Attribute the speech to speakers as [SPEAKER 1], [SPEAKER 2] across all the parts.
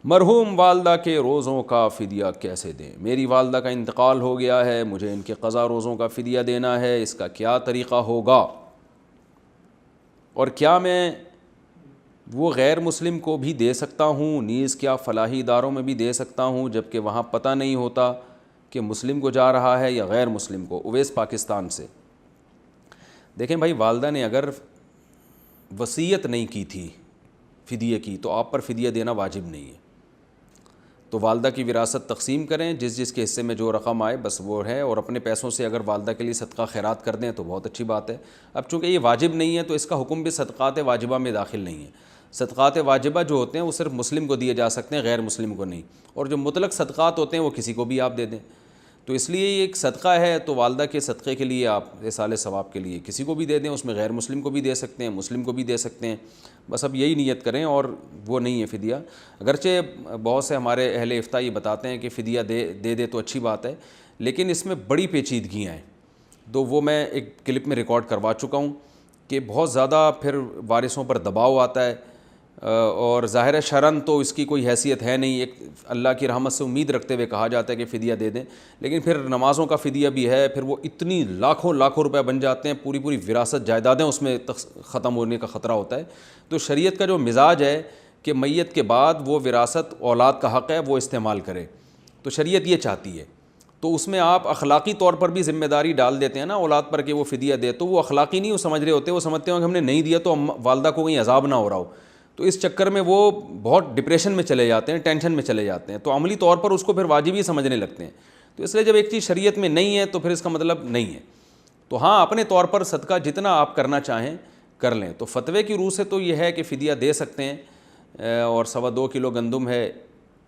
[SPEAKER 1] مرحوم والدہ کے روزوں کا فدیہ کیسے دیں؟ میری والدہ کا انتقال ہو گیا ہے، مجھے ان کے قضا روزوں کا فدیہ دینا ہے، اس کا کیا طریقہ ہوگا؟ اور کیا میں وہ غیر مسلم کو بھی دے سکتا ہوں؟ نیز کیا فلاحی اداروں میں بھی دے سکتا ہوں جبکہ وہاں پتہ نہیں ہوتا کہ مسلم کو جا رہا ہے یا غیر مسلم کو؟ اویس پاکستان سے۔ دیکھیں بھائی، والدہ نے اگر وصیت نہیں کی تھی فدیے کی تو آپ پر فدیہ دینا واجب نہیں ہے۔ تو والدہ کی وراثت تقسیم کریں، جس جس کے حصے میں جو رقم آئے بس وہ ہے، اور اپنے پیسوں سے اگر والدہ کے لیے صدقہ خیرات کر دیں تو بہت اچھی بات ہے۔ اب چونکہ یہ واجب نہیں ہے تو اس کا حکم بھی صدقات واجبہ میں داخل نہیں ہے۔ صدقات واجبہ جو ہوتے ہیں وہ صرف مسلم کو دیے جا سکتے ہیں، غیر مسلم کو نہیں، اور جو مطلق صدقات ہوتے ہیں وہ کسی کو بھی آپ دے دیں۔ تو اس لیے یہ ایک صدقہ ہے، تو والدہ کے صدقے کے لیے آپ ایصال ثواب کے لیے کسی کو بھی دے دیں، اس میں غیر مسلم کو بھی دے سکتے ہیں، مسلم کو بھی دے سکتے ہیں، بس اب یہی نیت کریں، اور وہ نہیں ہے فدیہ۔ اگرچہ بہت سے ہمارے اہل افتاء یہ بتاتے ہیں کہ فدیہ دے تو اچھی بات ہے، لیکن اس میں بڑی پیچیدگیاں ہیں، تو وہ میں ایک کلپ میں ریکارڈ کروا چکا ہوں کہ بہت زیادہ پھر وارثوں پر دباؤ آتا ہے، اور ظاہر شرعاً تو اس کی کوئی حیثیت ہے نہیں، ایک اللہ کی رحمت سے امید رکھتے ہوئے کہا جاتا ہے کہ فدیہ دے دیں، لیکن پھر نمازوں کا فدیہ بھی ہے، پھر وہ اتنی لاکھوں روپے بن جاتے ہیں، پوری وراثت جائیدادیں اس میں ختم ہونے کا خطرہ ہوتا ہے۔ تو شریعت کا جو مزاج ہے کہ میت کے بعد وہ وراثت اولاد کا حق ہے وہ استعمال کرے، تو شریعت یہ چاہتی ہے۔ تو اس میں آپ اخلاقی طور پر بھی ذمہ داری ڈال دیتے ہیں نا اولاد پر کہ وہ فدیہ دے، تو وہ اخلاقی نہیں وہ سمجھ رہے ہوتے، وہ سمجھتے ہیں کہ ہم نے نہیں دیا تو والدہ کو کہیں عذاب نہ ہو رہا ہو، تو اس چکر میں وہ بہت ڈپریشن میں چلے جاتے ہیں، ٹینشن میں چلے جاتے ہیں، تو عملی طور پر اس کو پھر واجب ہی سمجھنے لگتے ہیں۔ تو اس لیے جب ایک چیز شریعت میں نہیں ہے تو پھر اس کا مطلب نہیں ہے۔ تو ہاں، اپنے طور پر صدقہ جتنا آپ کرنا چاہیں کر لیں۔ تو فتوے کی روح سے تو یہ ہے کہ فدیہ دے سکتے ہیں، اور 2.25 کلو گندم ہے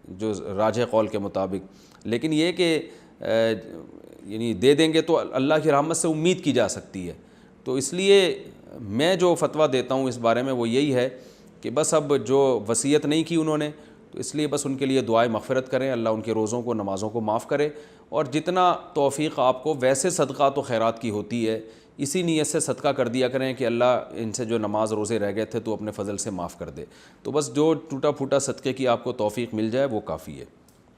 [SPEAKER 1] جو راجح قول کے مطابق، لیکن یہ کہ یعنی دے دیں گے تو اللہ کی رحمت سے امید کی جا سکتی ہے۔ تو اس لیے میں جو فتویٰ دیتا ہوں اس بارے میں وہ یہی ہے کہ بس اب جو وصیت نہیں کی انہوں نے، تو اس لیے بس ان کے لیے دعائے مغفرت کریں، اللہ ان کے روزوں کو نمازوں کو معاف کرے، اور جتنا توفیق آپ کو ویسے صدقات و خیرات کی ہوتی ہے اسی نیت سے صدقہ کر دیا کریں کہ اللہ ان سے جو نماز روزے رہ گئے تھے تو اپنے فضل سے معاف کر دے۔ تو بس جو ٹوٹا پھوٹا صدقے کی آپ کو توفیق مل جائے وہ کافی ہے،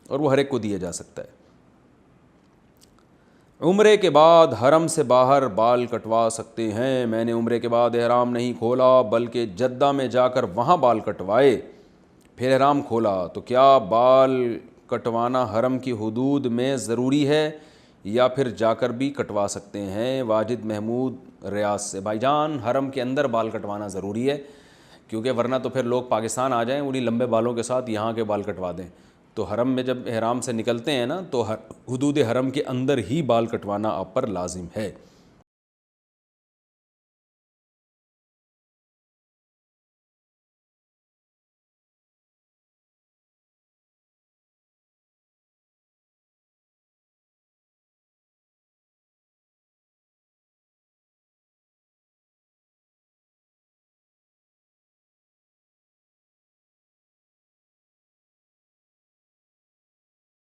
[SPEAKER 1] اور وہ ہر ایک کو دیا جا سکتا ہے۔ عمرے کے بعد حرم سے باہر بال کٹوا سکتے ہیں؟ میں نے عمرے کے بعد احرام نہیں کھولا بلکہ جدہ میں جا کر وہاں بال کٹوائے پھر احرام کھولا، تو کیا بال کٹوانا حرم کی حدود میں ضروری ہے یا پھر جا کر بھی کٹوا سکتے ہیں؟ واجد محمود ریاض سے۔ بھائی جان، حرم کے اندر بال کٹوانا ضروری ہے، کیونکہ ورنہ تو پھر لوگ پاکستان آ جائیں انہیں لمبے بالوں کے ساتھ یہاں کے بال کٹوا دیں۔ تو حرم میں جب احرام سے نکلتے ہیں نا تو حدود حرم کے اندر ہی بال کٹوانا آپ پر لازم ہے۔